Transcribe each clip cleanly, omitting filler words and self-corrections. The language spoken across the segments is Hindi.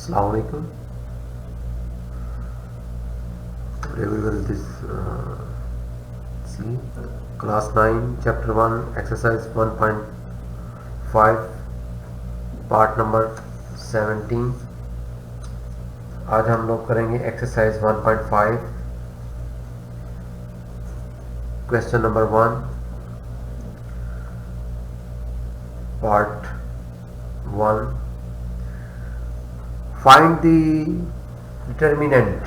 Assalamu alaikum. Today we will see class 9 chapter 1 exercise 1.5 part number 17. आज हम लोग करेंगे exercise 1.5 question number 1 part 1. Find the determinant.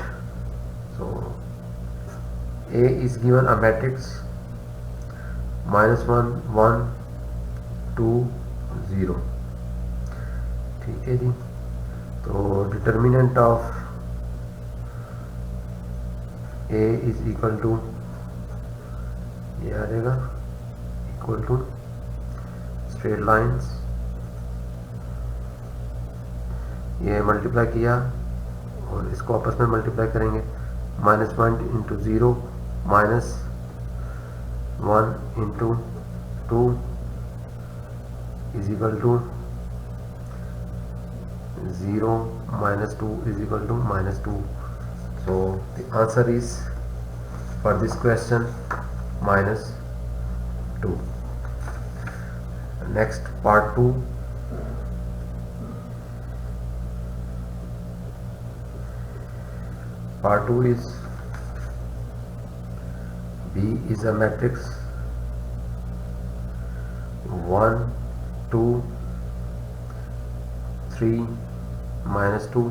So A is given a matrix -1 1 2 0. ठीक है जी. तो determinant of A is equal to ये आ जाएगा equal to straight lines, ये मल्टीप्लाई किया और इसको आपस में मल्टीप्लाई करेंगे. -1 into 0 -1 into 2 is equal to 0 -2 is equal to -2. So the answer is for this question -2. Next part 2. Part 2 is B is a matrix 1 2 3 -2.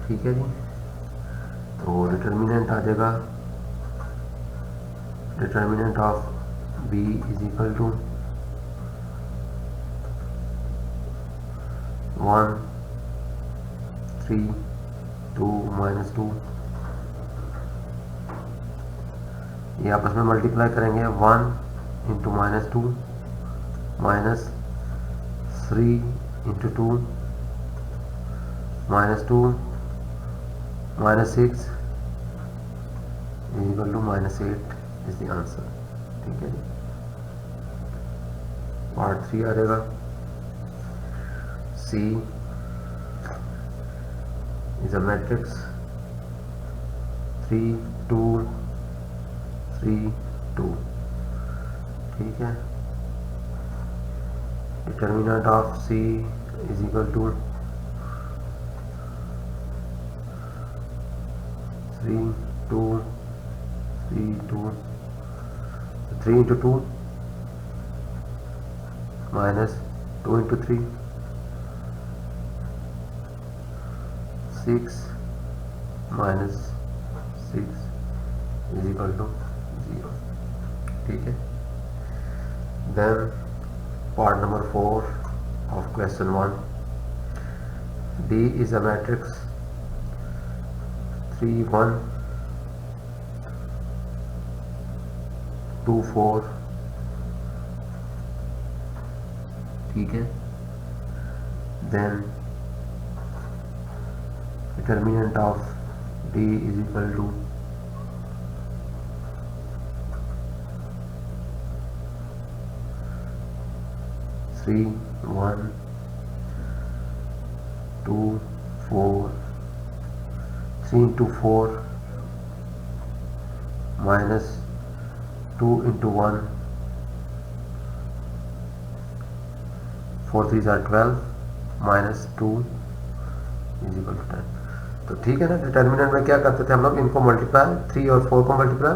ठीक है जी. तो डिटर्मिनेंट आ जाएगा, determinant of B is equal to 1 3 2 -2. ये आपस में मल्टीप्लाई करेंगे. 1 into -2 -3 into 2 -2 -6 equal to -8 is the answer. ठीक है जी. पार्ट 3 आ जाएगा. C is a matrix 3 2 3 2. ठीक है. Determinant of C is equal to 3 2 3 2 3 into 2 -2 into 3 6 -6 is equal to 0. ठीक है. Then part number 4 of question 1. D is a matrix 3 1 2 4. ठीक है. Then determinant of D is equal to 3 1 2 4 3 into 4 -2 into 1 4 3s are 12 -2 is equal to 10. तो ठीक है ना. डिटर्मिनेंट में क्या करते थे हम लोग, इनको मल्टीप्लाई 3 और 4 को मल्टीप्लाई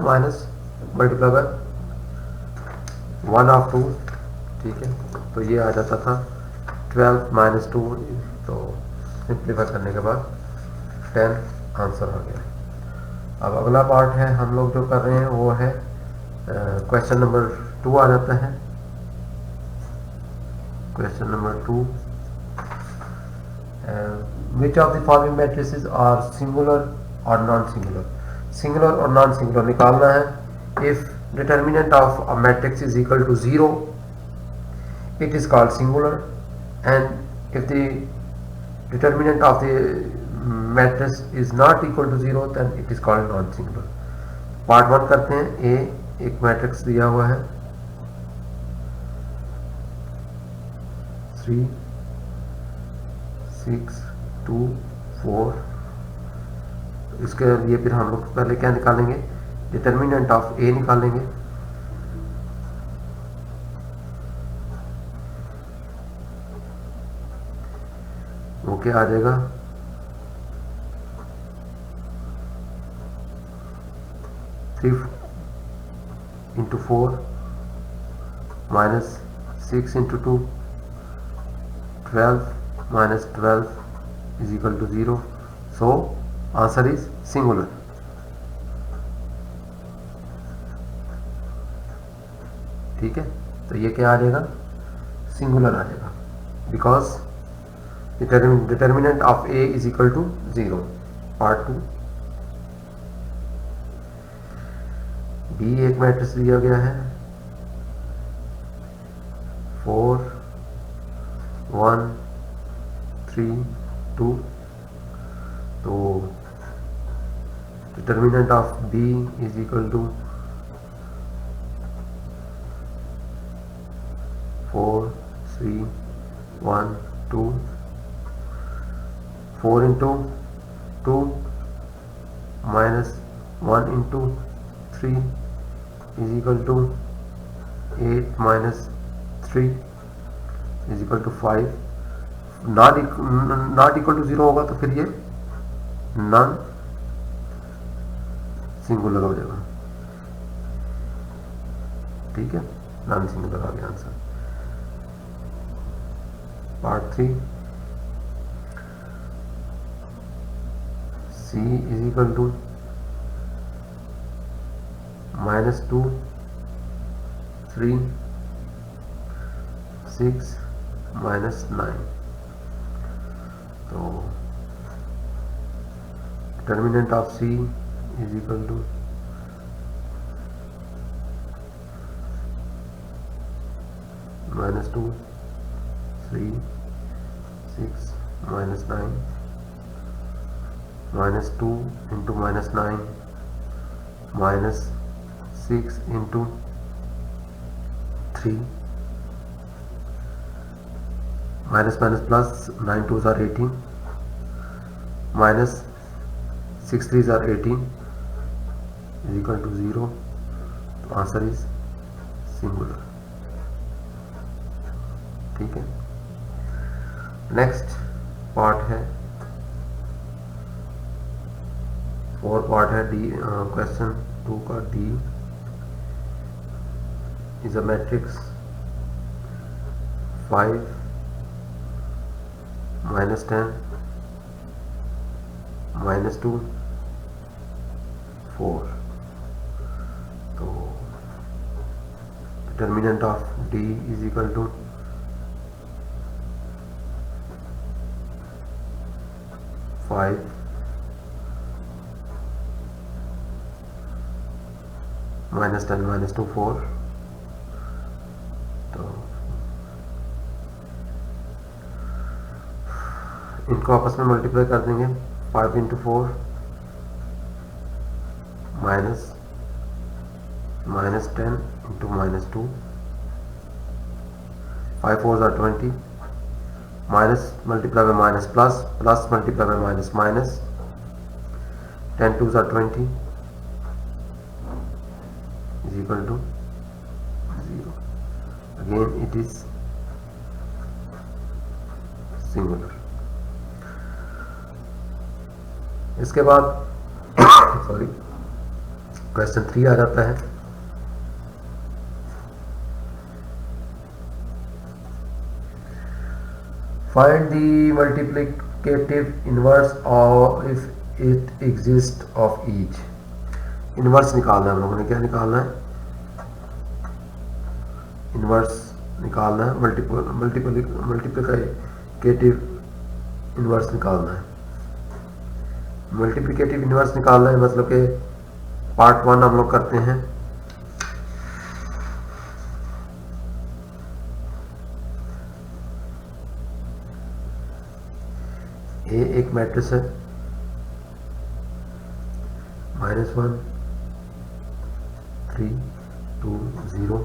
मल्टीप्लाई बाय 1 ऑफ 2. ठीक है. तो ये आ जाता था 12 -2. तो सिंप्लीफाई करने के बाद 10 आंसर आ गया. अब अगला पार्ट है हम लोग जो कर रहे हैं वो है क्वेश्चन नंबर 2 आ जाता है. Question number 2. Which of the following matrices are singular or non-singular? Singular और non-singular निकालना है. If determinant of a matrix is equal to 0, it is called singular, and if the determinant of the matrix is not equal to 0, then it is called non-singular. Part 1 करते हैं. A एक मैट्रिक्स दिया हुआ है 3 6 2 4। इसके लिए फिर हम लोग पहले क्या निकालेंगे, डिटर्मिनेंट ऑफ ए निकालेंगे। वो क्या आ जाएगा, 3 into 4 minus 6 into 2 12 minus 12 is equal to 0. So answer is singular. ठीक है, तो ये क्या आ जाएगा, सिंगुलर आ जाएगा, because determinant of A is equal to 0। Part 2 B एक मैट्रिक्स दिया गया है 4 1 3 2। तो determinant of B is equal to 4 3 1 2। 4 into 2 minus 1 into 3 is equal to 8 minus 3 is equal to 5। Not equal to 0 होगा तो फिर ये नॉन सिंगुलर हो जाएगा। ठीक है, नॉन सिंगुलर आ गया answer. Part 3 C is equal to -2 3 6 -9। तो determinant of C is equal to -2 3 6 -9 -2 into -9 -6 into 3 minus minus plus 9 2s are 18 minus 6 3s are 18 is equal to 0। तो आंसर इज सिंगुलर। ठीक है, नेक्स्ट पार्ट है 4 पार्ट है डी। क्वेश्चन 2 का डी इज अ मैट्रिक्स 5 -10 -2 4। तो determinant of D is equal to -5 -10 -2 4। तो इनको आपस में मल्टीप्लाई कर देंगे। 5 into 4 minus -10 into -2 5 4s are 20 minus multiply by minus plus plus multiply by minus minus 10 2s are 20 is equal to 0। again it is singular। इसके बाद सॉरी क्वेश्चन 3 आ जाता है। फाइंड द मल्टीप्लिकेटिव इनवर्स और if it exist of each. Inverse निकालना है हम लोगों ने। क्या निकालना है, इनवर्स निकालना है। मल्टीप्लिकेटिव इनवर्स निकालना है। मल्टीप्लिकेटिव इनवर्स निकालना है मतलब कि पार्ट 1 हम लोग करते हैं। ए एक मैट्रिक्स है -1 3 2 0।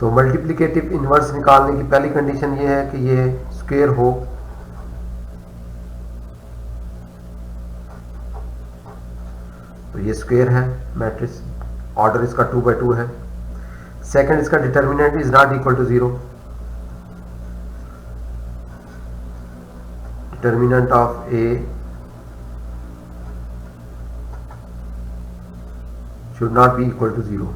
तो मल्टीप्लिकेटिव इनवर्स निकालने की पहली कंडीशन ये है कि ये स्क्वायर हो ये स्क्वायर है मैट्रिक्स, ऑर्डर इसका 2 by 2 है। सेकंड, इसका determinant is not equal to 0, determinant of A should not be equal to 0।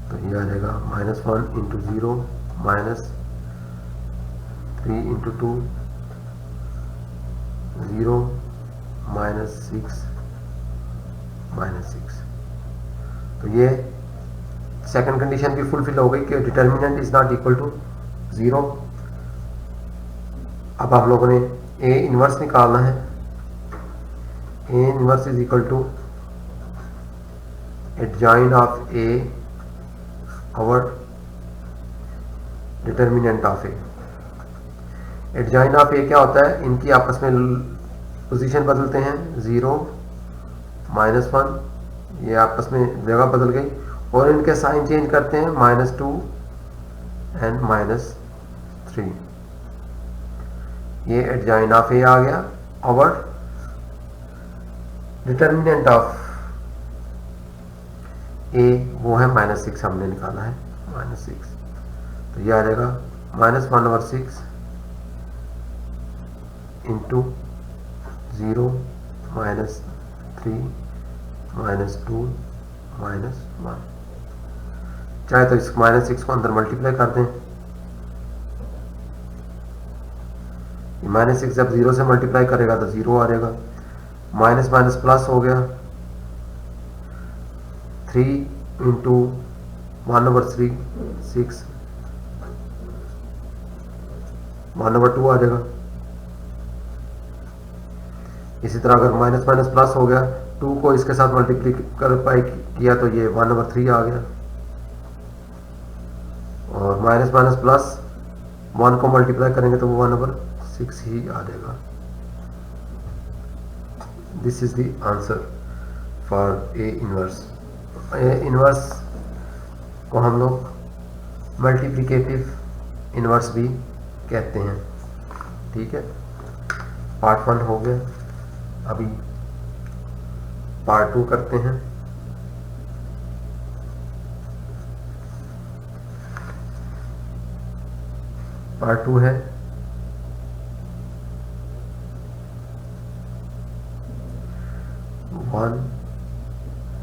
तो ये आ जाएगा -1 इंटू 0 -3 इंटू 2 0 -6 -6। तो ये सेकंड कंडीशन भी फुलफिल हो गई कि determinant is not equal to 0। अब आप लोगों ने ए इनवर्स निकालना है। A inverse is equal to adjoint of A और determinant of A. Adjoint of A क्या होता है, इनकी आपस में पोजीशन बदलते हैं, 0 -1, ये आपस में जगह बदल गई, और इनके साइन चेंज करते हैं, -2 एंड -3। ये एडजॉइन ऑफ ए आ गया और डिटर्मिनेंट ऑफ ए वो है -6, हमने निकाला है -6। तो ये आ जाएगा -1/6 इंटू 0 -3 -2 -1। चाहे तो इस -6 को अंदर मल्टीप्लाई कर दें, -6 जब 0 से मल्टीप्लाई करेगा तो 0 आ जाएगा, माइनस माइनस प्लस हो गया, 3 इंटू 1/3 6, 1/2 आ जाएगा। इसी तरह अगर माइनस माइनस प्लस हो गया, 2 को इसके साथ मल्टीप्लाई किया तो ये 1/3 आ गया, और माइनस माइनस प्लस 1 को मल्टीप्लाई करेंगे तो वो 1/6 ही आ जाएगा। This is the answer for A inverse. A inverse को हम लोग मल्टीप्लिकेटिव इनवर्स भी कहते हैं। ठीक है, पार्ट 1 हो गया, अभी पार्ट 2 करते हैं। पार्ट 2 है 1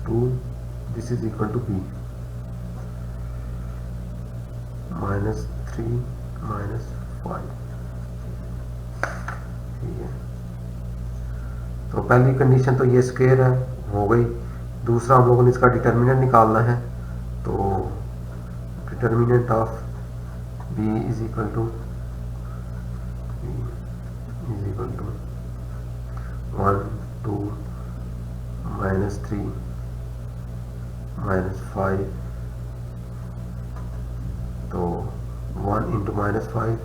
2 this is equal to B -3 -5। ठीक है, तो पहली कंडीशन तो ये स्क्वायर है, हो गई। दूसरा हम लोगों ने इसका डिटर्मिनेंट निकालना है, तो determinant of b is equal to 1 2 -3 -5, तो 1 into -5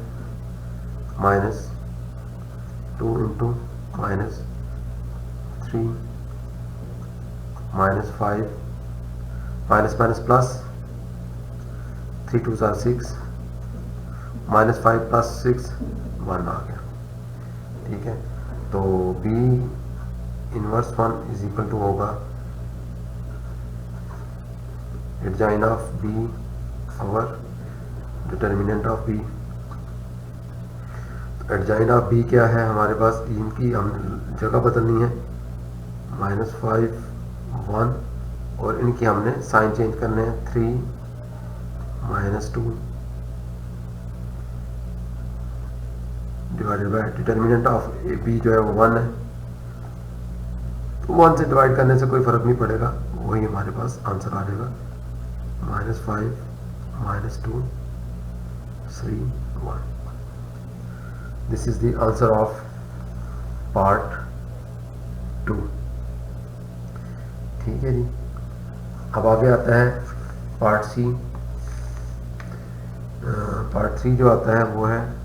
-2 into -3 -5 minus minus plus 3 2 6 -5 + 6 1 आ गया। ठीक है, तो b inverse 1 is equal to होगा एडजॉइन ऑफ b और determinant of b। Adjoint of b क्या है हमारे पास, इनकी हम जगह बदलनी है, -5 1, और इनकी हमने साइन चेंज करने हैं, 3 -2 divided by determinant of b जो है वो 1 है, तो 1 से डिवाइड करने से कोई फर्क नहीं पड़ेगा, वही हमारे पास आंसर आ जाएगा, -5 -2 3 1। This is the answer of part 2। ठीक है जी, अब आगे आता है पार्ट सी। पार्ट 3 जो आता है वो है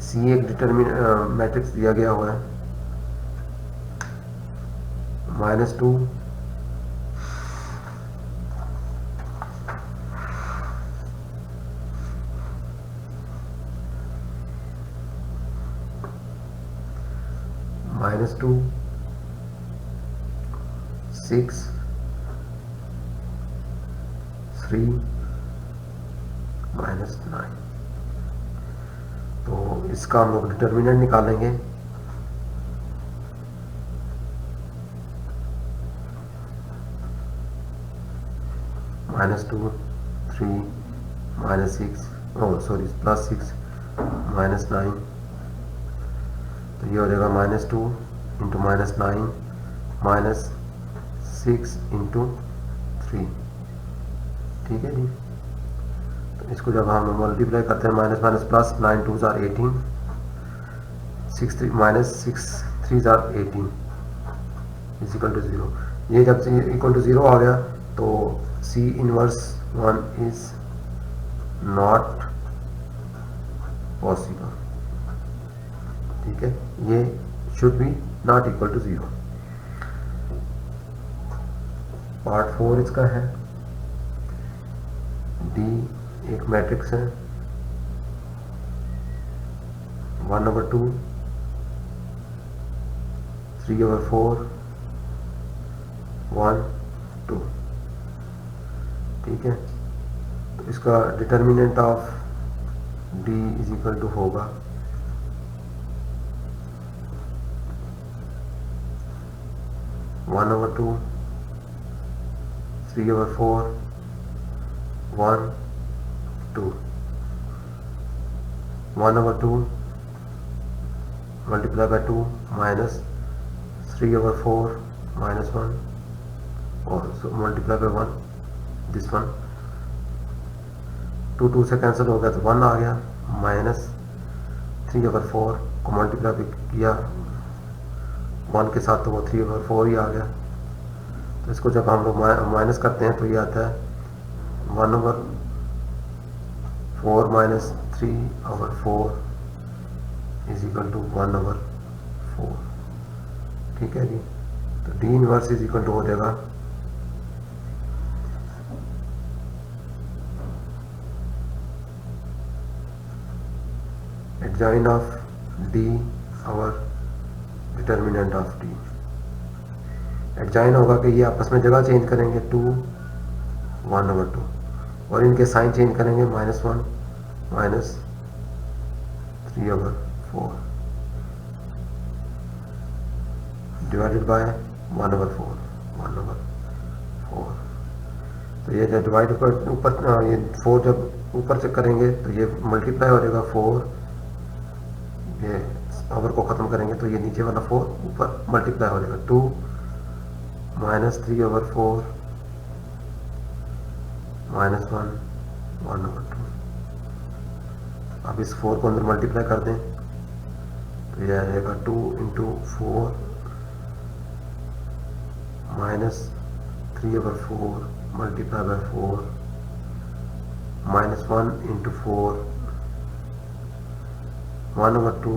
सी, एक मैट्रिक्स दिया गया हुआ है, -2 -3 -2, 6, 3, -9। तो इसका हम लोग डिटर्मिनेंट निकालेंगे। -2, 3, -6, +6, -9। तो ये हो जाएगा -2 इंटू -9 -6 इंटू 3। ठीक है जी। तो इसको जब हम मल्टीप्लाई करते हैं माइनस माइनस प्लस, 9 2 ज़ार 18, 6 3 -6 3 ज़ार 18 इज इक्वल टू 0। ये जब इक्वल टू 0 आ गया तो C inverse 1 is not possible. ठीक है, ये should be not equal to 0। Part 4 इसका है। D एक मैट्रिक्स है, 1/2, 3/4, 1 2। ठीक है, तो इसका determinant of D is equal to होगा 1/2, 3/4, 1 2। 1/2 multiplied by 2 minus 3/4 minus 1, or so multiply by 1, this one 2 2 से कैंसिल हो गया तो 1 आ गया, माइनस 3/4 को मल्टीप्लाई किया 1 के साथ तो वो 3/4 ही आ गया। तो इसको जब हम लोग माइनस करते हैं तो ये आता है 1/4 माइनस 3/4 इज इक्वल टू 1/4। ठीक है जी। तो D inverse is equal to हो जाएगा एडजॉइन ऑफ D और डिटर्मिनेंट ऑफ D। एडजॉइन होगा कि ये आपस में जगह चेंज करेंगे 2 1/2 और इनके साइन चेंज करेंगे -1 माइनस 3/4 डिवाइडेड बाय 1/4 1/4। तो ये जब डिवाइड ऊपर ये 4 जब ऊपर से करेंगे तो ये मल्टीप्लाई हो जाएगा 4, ये ओवर को ख़त्म करेंगे तो ये नीचे वाला 4 ऊपर मल्टीप्लाई हो जाएगा 2 माइनस 3/4 -1 1/2। अब इस 4 को अंदर मल्टीप्लाई कर दें तो यह आ जाएगा 2 into 4 minus 3/4 multiply by 4 -1 into 4 1/2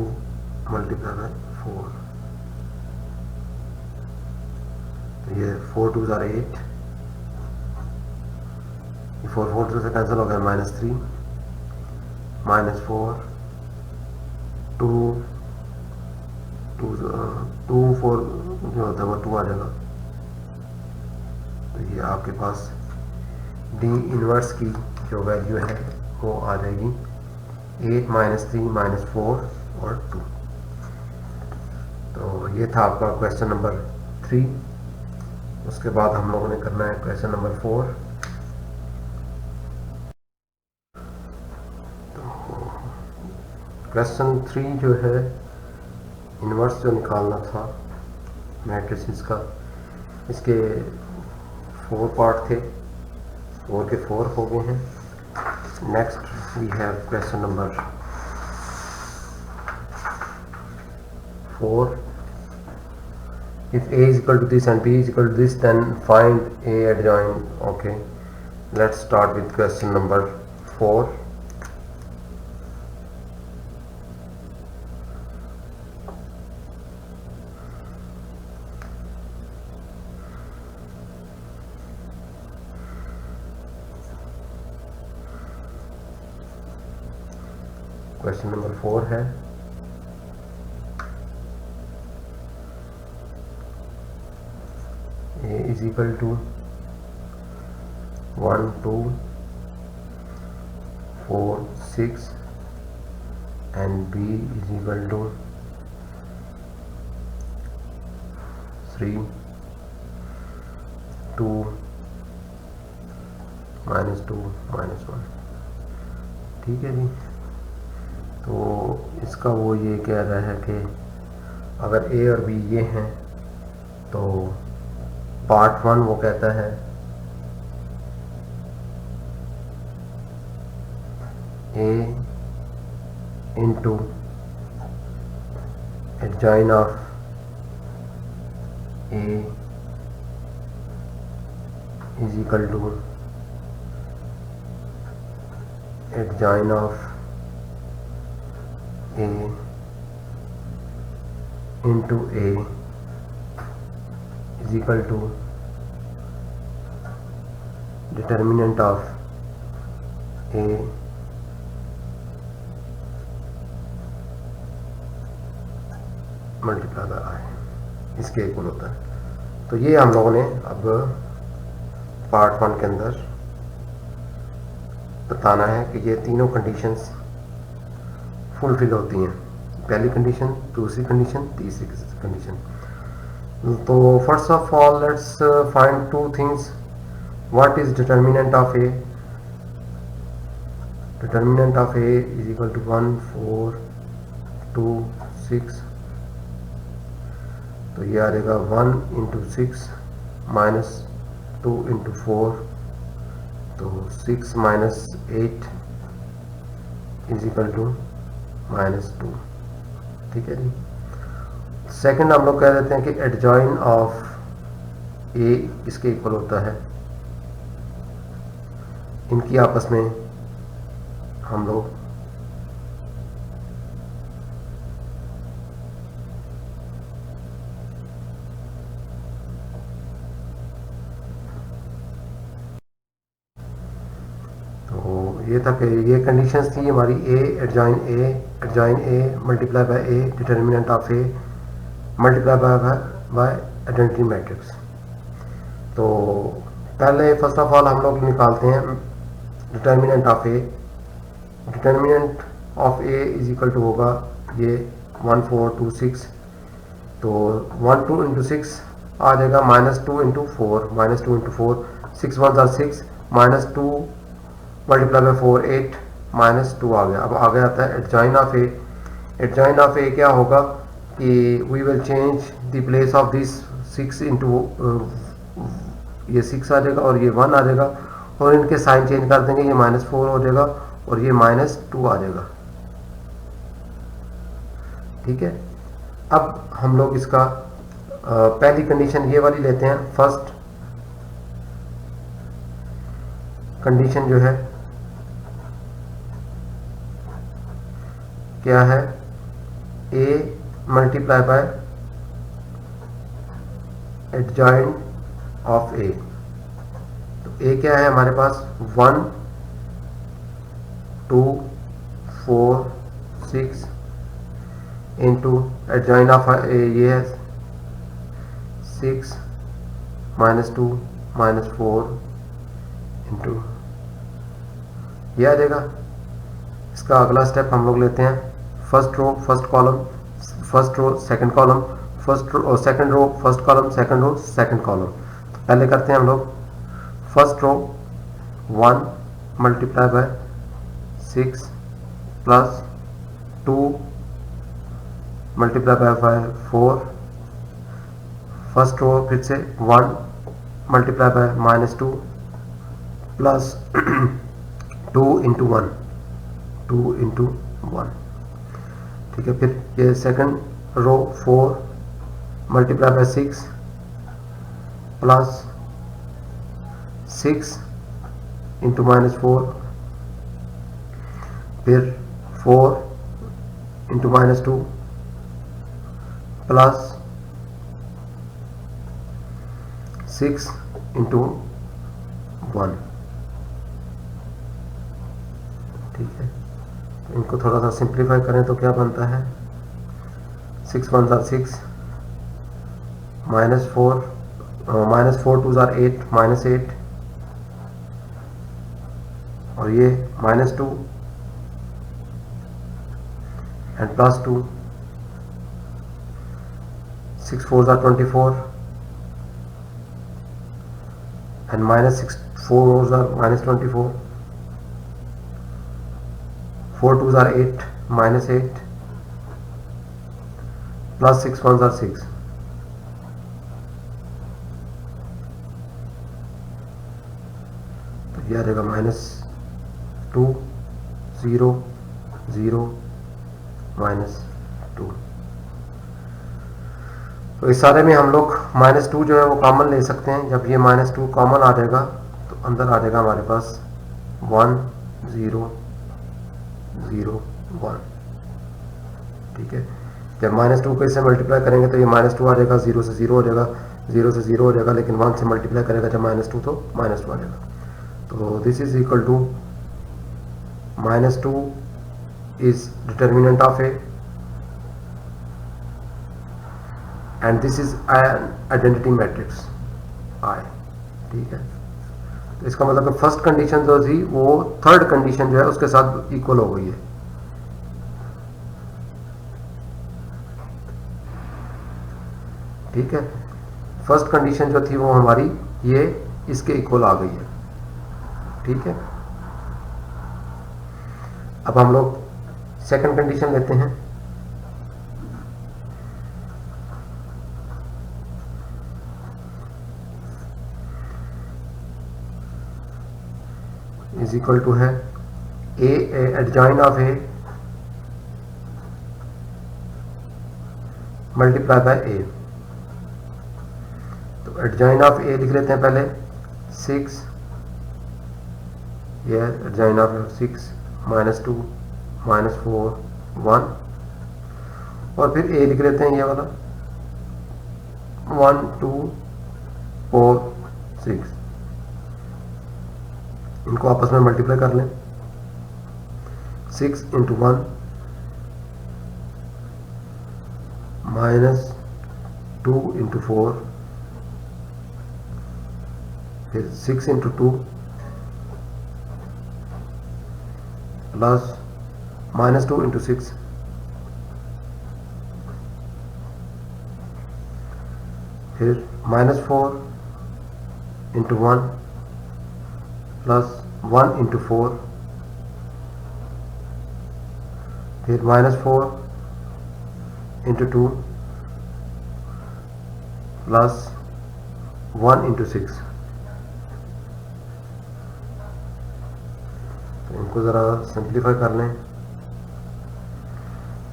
multiply by 4। तो ये 4 2 ज़ार 8, 4 4 से कैंसिल हो गया, -3 -4 2 4 जो होता है वो 2 आ जाएगा। तो ये आपके पास D इनवर्स की जो वैल्यू है वो आ जाएगी 8 -3 -4 और 2। तो ये था आपका क्वेश्चन नंबर 3। उसके बाद हम लोगों ने करना है क्वेश्चन नंबर 4। क्वेश्चन 3 जो है इन्वर्स जो निकालना था मैट्रिसेस का, इसके 4 पार्ट थे, 4 के 4 हो गए हैं। Next we have question number 4। If A is equal to this and B is equal to this, then find A adjoin. Okay, let's start with question number 4. Question number 4 है is equal to 1 2 4 6 and b is equal to 3 2 -2 -1। ठीक है जी। तो इसका वो ये कह रहा है कि अगर ए और बी ये हैं तो पार्ट 1 वो कहता है ए into adjoin of A is equal to adjoin of A into A is equal to determinant of A multiply by I, इसके इक्वल होता है। तो ये हम लोगों ने अब पार्ट 1 के अंदर बताना है कि ये तीनों कंडीशंस फुलफिल होती हैं, पहली कंडीशन, दूसरी कंडीशन, तीसरी कंडीशन। तो first of all let's find two things. What is determinant of A? Determinant of A is equal to 1 4 2 6। तो ये आ जाएगा 1 इंटू 6 माइनस 2 इंटू 4, तो 6 माइनस 8 इज इक्वल टू -2। ठीक है जी। सेकंड हम लोग कह देते हैं कि एडजॉइन ऑफ ए इसके इक्वल होता है, इनकी आपस में हम लोग ये था कि ये कंडीशंस थी हमारी A adjoint A multiply by A determinant of A multiply by identity matrix. तो पहले फर्स्ट ऑफ ऑल हम लोग निकालते हैं determinant of A. Determinant of A is equal to होगा ये 1 4 2 6। तो 1 2 इंटू 6 आ जाएगा -2 इंटू 4, -2 इंटू 4, 6 1 = 6 -2 मल्टीप्लाई बाय 4 8 -2 आ गया। अब आगे आता है adjoint of A. Adjoint of A क्या होगा कि we will change the place of this 6 into ये 6 आ जाएगा और ये 1 आ जाएगा, और इनके साइन चेंज कर देंगे, ये -4 हो जाएगा और ये -2 आ जाएगा। ठीक है। अब हम लोग इसका पहली कंडीशन ये वाली लेते हैं। फर्स्ट कंडीशन जो है क्या है? ए मल्टीप्लाई बाय एडजॉइन ऑफ ए। तो ए क्या है हमारे पास? 1 2 4 6 इंटू एडजॉइन ऑफ ए ये है 6 -2 -4 इंटू ये आ जाएगा। इसका अगला स्टेप हम लोग लेते हैं first row first column, first row second column, first row second row first column, second row second column. तो पहले करते हैं हम लोग first row 1 multiply by 6 plus 2 multiply by 4। First row फिर से 1 multiply by -2 plus 2 into 1, 2 into 1। ठीक है। फिर ये second row 4 multiply by 6 plus 6 into -4, फिर 4 इंटू -2 प्लस 6 इंटू 1। ठीक है। इनको थोड़ा सा सिंप्लीफाई करें तो क्या बनता है? 6 1 = 6 -4 माइनस 4 2 ज़ार 8 माइनस 8, और ये माइनस 2 एंड प्लस 2, 6 4 ज़ार 24 एंड माइनस 6 4 ज़ार माइनस 24, 4 2 ज़ार 8 माइनस 8 प्लस 6 1 ज़ार 6, तो ये आ जाएगा माइनस 2 0 0 माइनस 2। तो इस सारे में हम लोग माइनस 2 जो है वो कॉमन ले सकते हैं। जब ये माइनस 2 कॉमन आ जाएगा तो अंदर आ जाएगा हमारे पास 1 0 0 1, ठीक है। जब माइनस 2 को इससे मल्टीप्लाई करेंगे तो ये माइनस 2 आ जाएगा, 0 से 0 हो जाएगा, 0 से 0 हो जाएगा, लेकिन 1 से मल्टीप्लाई करेगा जब माइनस 2 तो माइनस 2 आ जाएगा। तो this is equal to minus 2 is determinant of A and this is an identity matrix I, ठीक है। तो इसका मतलब फर्स्ट कंडीशन जो थी वो थर्ड कंडीशन जो है उसके साथ इक्वल हो गई है, ठीक है। फर्स्ट कंडीशन जो थी वो हमारी ये इसके इक्वल आ गई है, ठीक है। अब हम लोग सेकंड कंडीशन लेते हैं। इज इक्वल टू है A adjoint of A multiply by A. तो एडजॉइन ऑफ ए लिख लेते हैं पहले 6, ये एडजॉइन ऑफ 6 माइनस 2 माइनस 4 1, और फिर ए लिख लेते हैं ये वाला 1 2 4 6, इनको आपस में मल्टीप्लाई कर लें। 6 इंटू 1 माइनस 2 इंटू 4, फिर 6 इंटू 2 प्लस माइनस 2 इंटू 6, फिर माइनस 4 इंटू 1 प्लस 1 इंटू 4, फिर माइनस 4 इंटू 2 प्लस 1 इंटू 6। तो इनको ज़रा सिंप्लीफाई कर लें।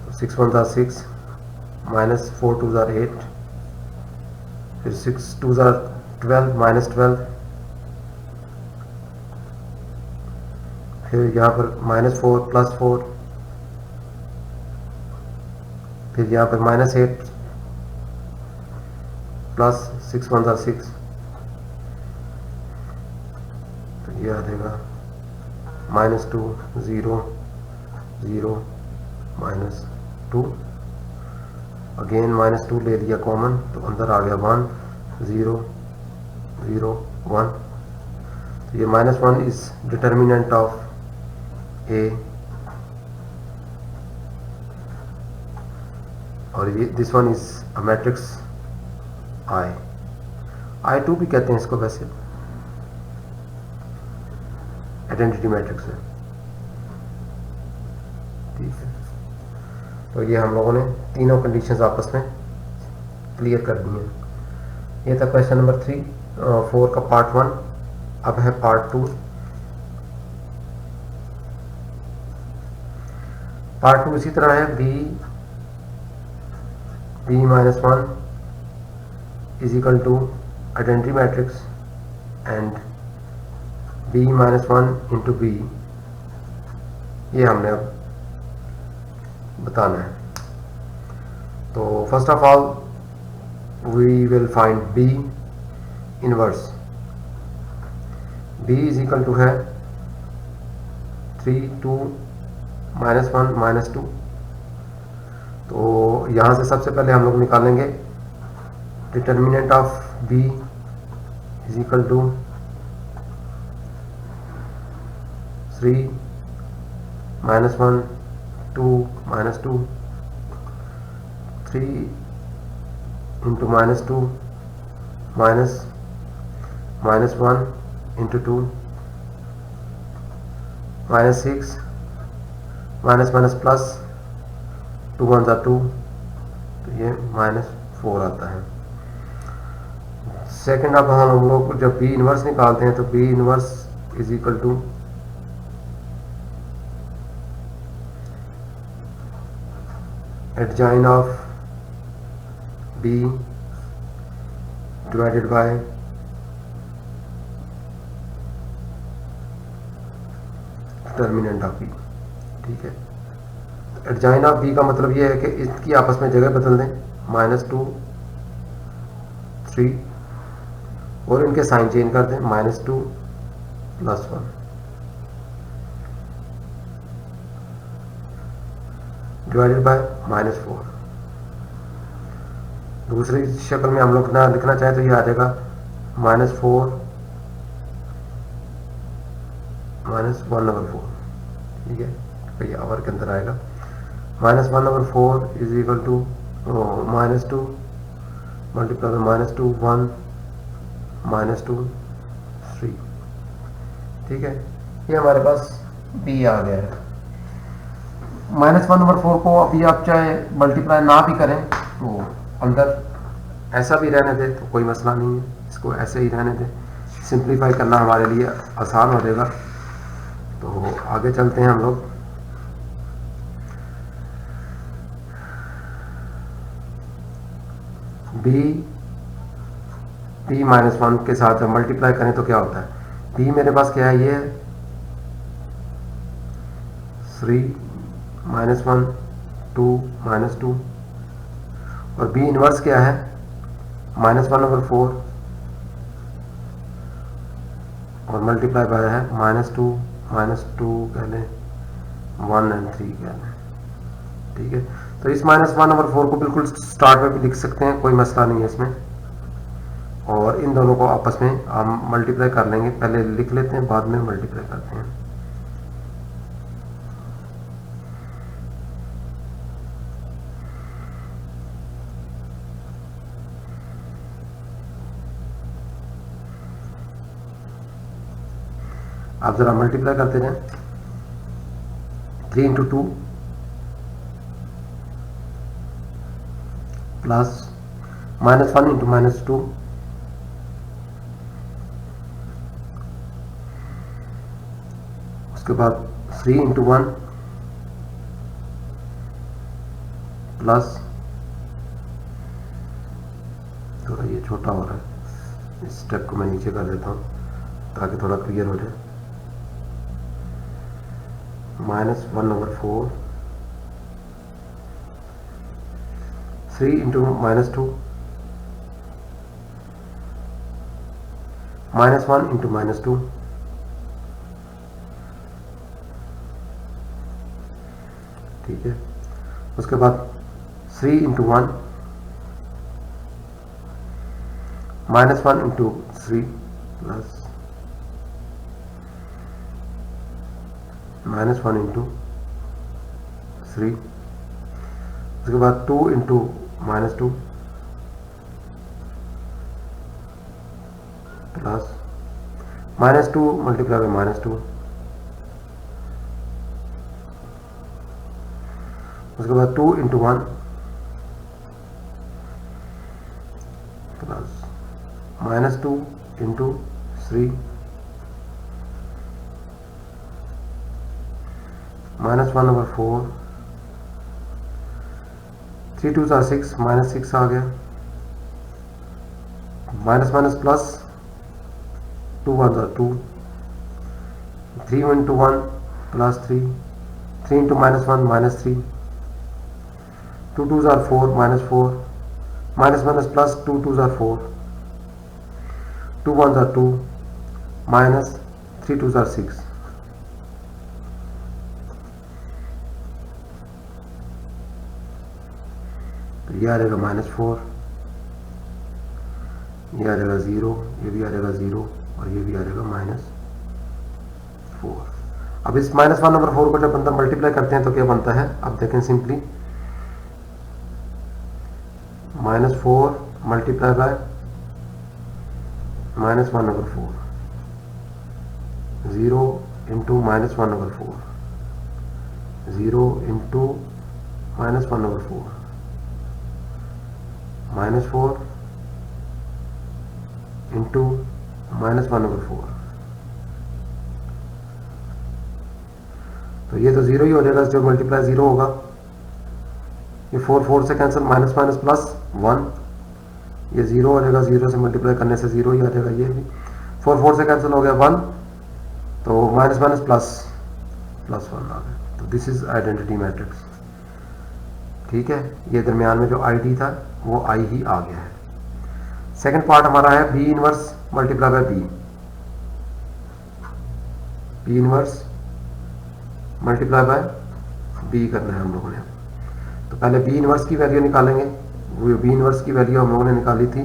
तो 6 1 ज़ार 6 माइनस 4 2 ज़ार 8, फिर 6 2 ज़ार 12 माइनस 12, फिर यहाँ पर माइनस 4 प्लस 4, फिर यहाँ पर माइनस 8 प्लस 6 1 ज़ार 6, तो ये आ जाएगा माइनस 2 0 0 माइनस 2, अगेन माइनस 2 ले लिया कॉमन तो अंदर आ गया 1 0 0 1। तो ये minus 1 is determinant of A, और ये this one is a matrix I2 भी कहते हैं इसको, वैसे आइडेंटिटी मैट्रिक्स है, ठीक है। तो ये हम लोगों ने तीनों कंडीशंस आपस में क्लियर कर दी हैं। ये था क्वेश्चन नंबर 4 का पार्ट 1। अब है पार्ट 2। पार्ट 2 इसी तरह है, b minus 1 is equal to identity matrix and b minus 1 into b, ये हमने अब बताना है। तो first of all we will find b inverse. b is equal to है 3 2 माइनस 1 माइनस 2। तो यहाँ से सबसे पहले हम लोग निकालेंगे determinant of b is equal to 3 minus 1 2 minus 2 3 into minus 2 minus 1 into 2 minus 6 minus minus plus 2 1 ज़ा 2, तो ये -4 आता है। सेकंड अब हम लोग जब बी इनवर्स निकालते हैं तो B inverse is equal to adjoint of B divided by determinant of B. ठीक है, एडजॉइन ऑफ बी का मतलब ये है कि इसकी आपस में जगह बदल दें, -2 3 और इनके साइन चेंज कर दें, -2 +1 डिवाइडेड बाय -4। दूसरी शक्ल में हम लोग ना लिखना चाहें तो ये आ जाएगा -4 -1/4। ठीक है, तो ये आवर के अंदर आएगा -1/4 is equal to -2 multiply by -2 1 -2 3। ठीक है, ये हमारे पास बी आ गया है। -1/4 को अभी आप चाहे मल्टीप्लाई ना भी करें तो अंदर ऐसा भी रहने दें तो कोई मसला नहीं है, इसको ऐसे ही रहने दें, सिंप्लीफाई करना हमारे लिए आसान हो जाएगा। तो आगे चलते हैं हम लोग। बी -1 के साथ जब मल्टीप्लाई करें तो क्या होता है, बी मेरे पास क्या है, ये 3 -1 2 -2 और बी इनवर्स क्या है -1/4 और मल्टीप्लाई बाय है -2 कह लें 1 और 3 कह लें। ठीक है, तो इस -1/4 को बिल्कुल स्टार्ट में भी लिख सकते हैं, कोई मसला नहीं है इसमें। और इन दोनों को आपस में हम मल्टीप्लाई कर लेंगे, पहले लिख लेते हैं बाद में मल्टीप्लाई करते हैं। आप जरा मल्टीप्लाई करते जाएं, 3 × 2 प्लस -1 × -2 उसके बाद 3 × 1 प्लस, थोड़ा ये छोटा हो रहा है, इस स्टेप को मैं नीचे कर देता हूँ ताकि थोड़ा क्लियर हो जाए। -1/4 3 × -2 -1 × -2 ठीक है, उसके बाद 3 × 1 -1 × 3 प्लस -1 × 3, उसके बाद 2 × -2 प्लस -2 मल्टीप्लाई बाय -2, उसके बाद 2 × 1 प्लस -2 × 3 -1/4 3 2 6 -6 आ गया, minus plus 2 1 2 3 × 1 plus 3 3 × -1 -3 2 2 4 -4 minus plus 2 2 4 2 1 2 minus 3 2 6 तो ये आ जाएगा -4 ये आ जाएगा 0, ये भी आ जाएगा 0 और ये भी आ जाएगा -4। अब इस -1 और 4 को जब अंदर मल्टीप्लाई करते हैं तो क्या बनता है, अब देखें simply -4 multiply bye -1/4, 0 into -1/4, 0 into -1/4, -4 into -1/4। तो ये तो 0 ही हो जाएगा, जो मल्टीप्लाई 0 होगा। ये 4 4 से कैंसिल, माइनस माइनस प्लस 1, ये 0 हो जाएगा, 0 से मल्टीप्लाई करने से 0 ही आ जाएगा। ये भी 4 4 से कैंसिल हो गया 1, तो माइनस माइनस प्लस 1 आ गया। तो दिस इज आइडेंटिटी मैट्रिक्स। ठीक है, ये दरमियान में जो ID था वो I ही आ गया है। सेकंड पार्ट हमारा है B inverse multiply by B, B inverse multiply by B करना है हम लोगों ने। तो पहले B इनवर्स की वैल्यू निकालेंगे। वो B इनवर्स की वैल्यू हम लोगों ने निकाली थी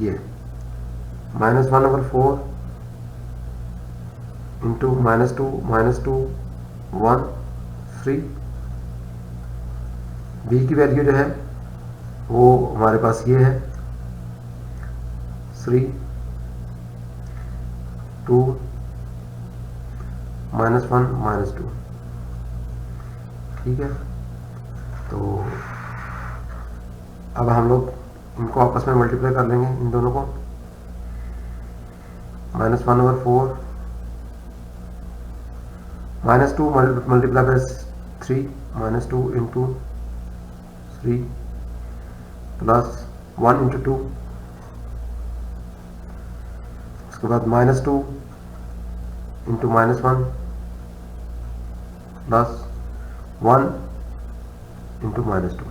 ये -1/4 इंटू -2 1 3। B की वैल्यू जो है वो हमारे पास ये है 3 2 -1 -2। ठीक है, तो अब हम लोग इनको आपस में मल्टीप्लाई कर लेंगे, इन दोनों को। -1/4 -2 multiply bye 3, -2 into 3 plus 1 into 2, उसके बाद -2 इंटू -1 प्लस 1 इंटू -2,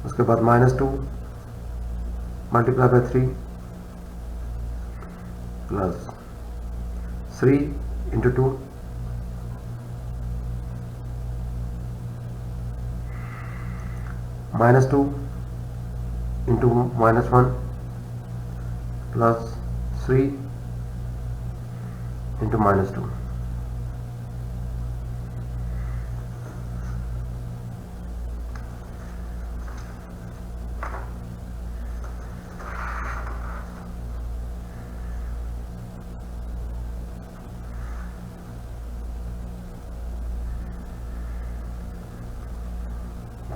उसके बाद -2 multiply bye 3 plus 3 into 2 -2 into -1 plus 3 into -2।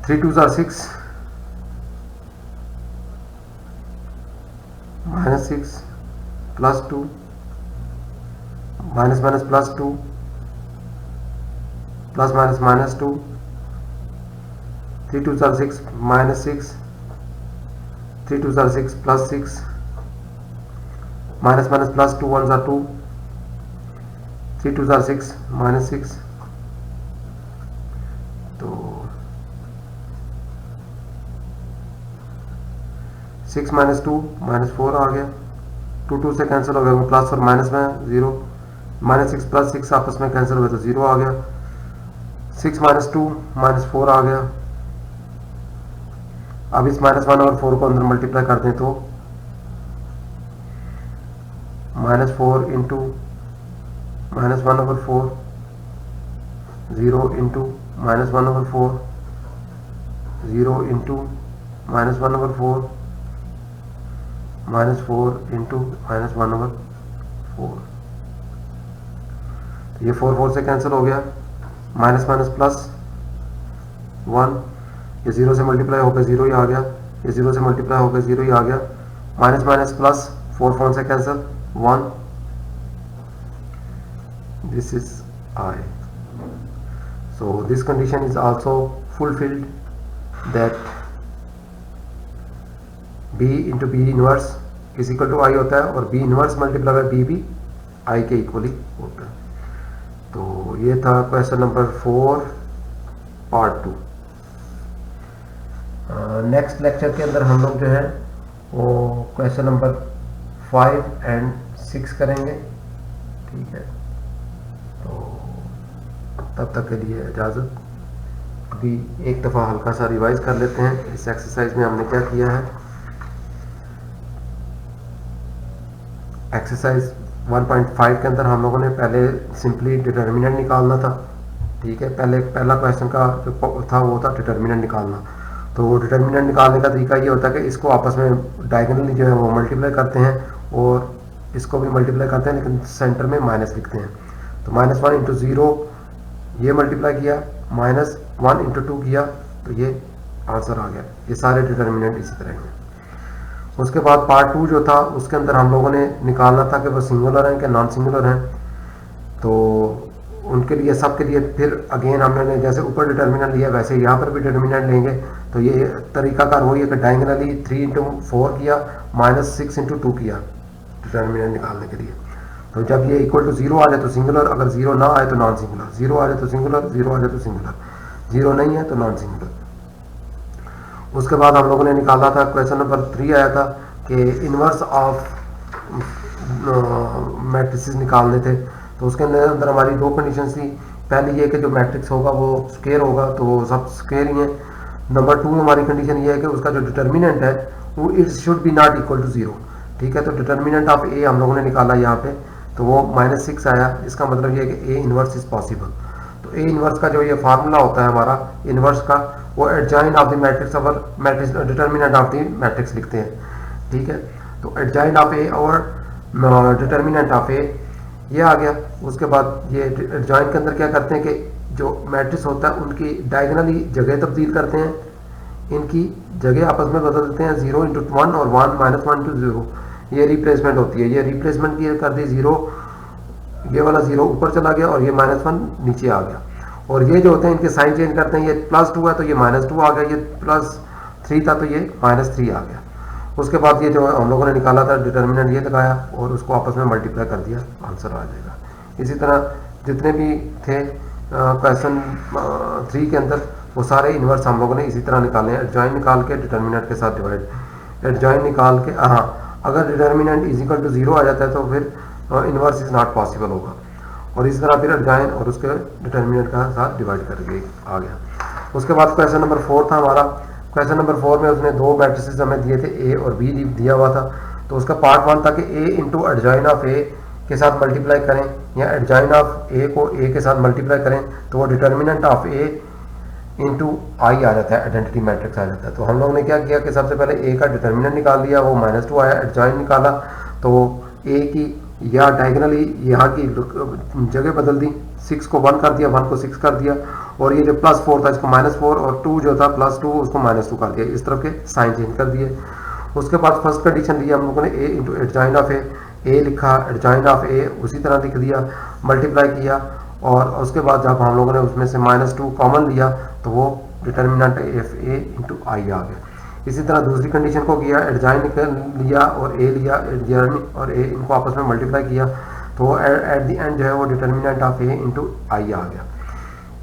Three 2s are 6, -6 plus 2 minus minus plus 2 plus minus -2, 3 2s are 6 -6, 3 2s are 6 plus 6, minus minus plus 2 1s are 2, 3 2s are 6 -6। तो 6 -2 -4 आ गया, 2 2 से कैंसिल हो गया, प्लस और माइनस में 0, -6 प्लस 6 आपस में कैंसिल हो गया तो 0 आ गया। 6 -2 -4 आ गया। अब इस -1 और 4 को अंदर मल्टीप्लाई कर दें तो -4 इंटू -1/4, 0 इंटू -1/4, 0 इंटू -1/4, -4 इंटू -1/4। ये 4 4 से कैंसिल हो गया, माइनस माइनस प्लस 1, ये 0 से मल्टीप्लाई होकर 0 ही आ गया, ये 0 से मल्टीप्लाई होकर 0 ही आ गया, माइनस माइनस प्लस 4 4 से cancel 1, this is I. So this condition is also fulfilled, that B into B inverse is equal to I होता है, और B inverse multiply by B भी I के इक्वली होता है। तो ये था question number 4 part 2। Next lecture के अंदर हम लोग जो है वो क्वेश्चन नंबर 5 एंड 6 करेंगे। ठीक है, तो तब तक के लिए इजाज़त, अभी एक दफ़ा हल्का सा रिवाइज कर लेते हैं। इस एक्सरसाइज में हमने क्या किया है, एक्सरसाइज 1.5 के अंदर हम लोगों ने पहले सिंपली डिटर्मिनेंट निकालना था। ठीक है, पहला क्वेश्चन का जो था वो था डिटर्मिनेंट निकालना। तो डिटर्मिनेंट निकालने का तरीका ये होता है कि इसको आपस में डायगोनली जो है वो मल्टीप्लाई करते हैं और इसको भी मल्टीप्लाई करते हैं, लेकिन सेंटर में माइनस लिखते हैं। तो -1 इंटू 0 ये मल्टीप्लाई किया, -1 इंटू 2 किया, तो ये आंसर आ गया। ये सारे डिटर्मिनेंट इसी तरह हैं। उसके बाद पार्ट 2 जो था उसके अंदर हम लोगों ने निकालना था कि वो सिंगुलर हैं कि नॉन सिंगुलर हैं। तो उनके लिए सब के लिए फिर अगेन हमने जैसे ऊपर डिटर्मिनेंट लिया वैसे यहाँ पर भी डिटर्मिनेंट लेंगे। तो ये तरीकाकार वही है कि डायगोनली 3 इंटू 4 किया, -6 इंटू 2 किया डिटर्मिनेंट निकालने के लिए। तो जब ये इक्वल टू 0 आ जाए तो सिंगुलर, अगर 0 ना आए तो नॉन सिंगुलर, 0 आ जाए तो सिंगुलर, 0 आ जाए तो सिंगुलर, 0 नहीं है तो नॉन सिंगुलर। उसके बाद हम लोगों ने निकाला था, क्वेश्चन नंबर 3 आया था कि इन्वर्स ऑफ मैट्रिसेस निकालने थे। तो उसके अंदर हमारी दो कंडीशन थी। पहली ये कि जो मैट्रिक्स होगा वो स्क्वायर होगा, तो वो सब स्क्वायर ही है। नंबर 2 में हमारी कंडीशन ये है कि उसका जो डिटर्मिनेंट है वो it should be not equal to 0। ठीक है, तो डिटर्मिनेंट ऑफ ए हम लोगों ने निकाला यहाँ पे, तो वो -6 आया। इसका मतलब ये है कि ए इन्वर्स इज पॉसिबल। तो ए इन्वर्स का जो ये फार्मूला होता है हमारा इन्वर्स का, वो एडजॉइन ऑफ द मैट्रिक्स और matrix determinant of the matrix लिखते हैं। ठीक है, तो एडजॉइन ऑफ ए और डिटर्मिनेंट ऑफ ए ये आ गया। उसके बाद ये एडजॉइन के अंदर क्या करते हैं कि जो मैट्रिक्स होता है उनकी डायगोनली जगह तब्दील करते हैं, इनकी जगह आपस में बदल देते हैं। 0 इंटू 1 और 1 -1 इंटू 0 ये रिप्लेसमेंट होती है। ये रिप्लेसमेंट की कर दी 0, ये वाला 0 ऊपर चला गया और ये -1 नीचे आ गया। और ये जो होते हैं इनके साइन चेंज करते हैं। ये +2 है तो ये -2 आ गया, ये +3 था तो ये -3 आ गया। उसके बाद ये जो हम लोगों ने निकाला था डिटर्मिनेंट ये लगाया और उसको आपस में मल्टीप्लाई कर दिया, आंसर आ जाएगा। इसी तरह जितने भी थे क्वेश्चन 3 के अंदर वो सारे इन्वर्स हम लोगों ने इसी तरह निकाले हैं। एडजॉइन निकाल के डिटर्मिनेंट के साथ डिवाइड, एडजॉइन निकाल के, हाँ अगर डिटर्मिनेंट इज इक्वल टू 0 आ जाता है तो फिर इन्वर्स इज नॉट पॉसिबल होगा। और इस तरह फिर एडजॉइन और उसके डिटर्मिनेंट का साथ डिवाइड करके आ गया। उसके बाद क्वेश्चन नंबर 4 था हमारा। क्वेश्चन नंबर 4 में उसने दो मैट्रिसेस हमें दिए थे, ए और बी दिया हुआ था। तो उसका पार्ट 1 था कि ए इंटू एडजॉइन ऑफ ए के साथ मल्टीप्लाई करें या एडजॉइन ऑफ ए को ए के साथ मल्टीप्लाई करें तो वो determinant of A into I आ जाता है, आइडेंटिटी मैट्रिक्स आ जाता है। तो हम लोगों ने क्या किया कि सबसे पहले ए का डिटर्मिनेंट निकाल लिया, वो -2 आया। एडजॉइन निकाला तो ए की या डायगोनली यहाँ की जगह बदल दी, 6 को 1 कर दिया, 1 को 6 कर दिया। और ये जो +4 था इसको -4 और 2 जो था +2 उसको -2 कर दिया। इस तरह के साइन चेंज कर दिए। उसके बाद फर्स्ट कंडीशन दी हम लोगों ने ए इंटू एडजॉइन ऑफ ए लिखा, एडजॉइन ऑफ ए उसी तरह लिख दिया, मल्टीप्लाई किया। और उसके बाद जब हम लोगों ने उसमें से -2 कॉमन लिया तो वो determinant F A into I आ गया। इसी तरह दूसरी कंडीशन को किया, एडजॉइन लिया और ए लिया, एडजॉइन और ए इनको आपस में मल्टीप्लाई किया तो एट द एंड जो है वो determinant of A into I आ गया।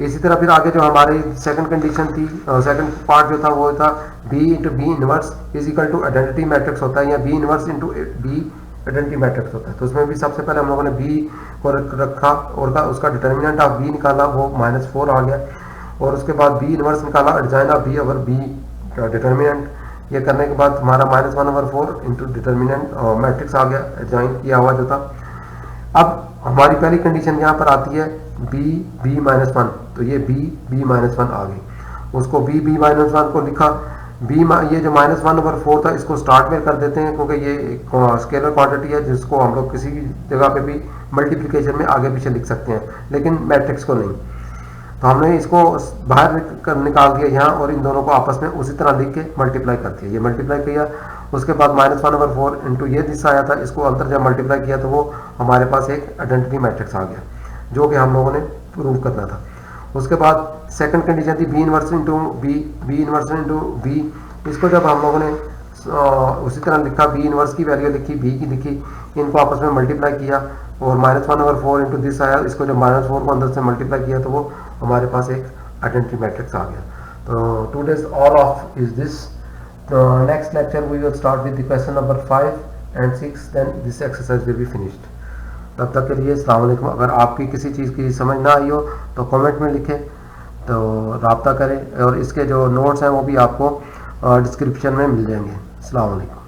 इसी तरह फिर आगे जो हमारी सेकंड कंडीशन थी, सेकंड पार्ट जो था वो था B into B inverse is equal to identity matrix होता है या B inverse into B identity matrix होता है। तो उसमें भी सबसे पहले हम लोगों ने बी को रखा और उसका डिटर्मिनेंट ऑफ बी निकाला, वो -4 आ गया। और उसके बाद बी इनवर्स निकाला, adjoint of B over B का डिटर्मिनेंट। ये करने के बाद हमारा -1/4 इंटू डिटर्मिनेंट मैट्रिक्स आ गया, एडजॉइन किया हुआ जो था। अब हमारी पहली कंडीशन यहाँ पर आती है b-1, तो ये b-1 आ गई। उसको b-1 को लिखा, ये जो -1/4 था इसको स्टार्ट में कर देते हैं क्योंकि ये एक स्केलर क्वांटिटी है जिसको हम लोग किसी भी जगह पे भी मल्टीप्लिकेशन में आगे पीछे लिख सकते हैं, लेकिन मैट्रिक्स को नहीं। तो हमने इसको बाहर निकाल दिया यहाँ और इन दोनों को आपस में उसी तरह लिख के मल्टीप्लाई कर दिया। ये मल्टीप्लाई किया, उसके बाद -1/4 इंटू ये दिशा आया था, इसको अंदर जब मल्टीप्लाई किया तो वो हमारे पास एक आइडेंटिटी मैट्रिक्स आ गया जो कि हम लोगों ने प्रूव करना था। उसके बाद सेकंड कंडीशन थी बी इनवर्स इंटू बी। इसको जब हम लोगों ने उसी तरह लिखा, बी इनवर्स की वैल्यू लिखी, बी की लिखी, इनको आपस में मल्टीप्लाई किया और -1/4 इंटू दिस आया। इसको जब -4 को अंदर से मल्टीप्लाई किया तो वो हमारे पास एक आइडेंटिटी मैट्रिक्स आ गया। तो today's all of is this. Next lecture we will start with the question number 5 and 6, then this exercise will be finished. तब तक के लिए अस्सलाम वालेकुम। अगर आपकी किसी चीज़ की समझ ना आई हो तो कमेंट में लिखें तो रब्ता करें और इसके जो नोट्स हैं वो भी आपको डिस्क्रिप्शन में मिल जाएंगे। अस्सलाम वालेकुम।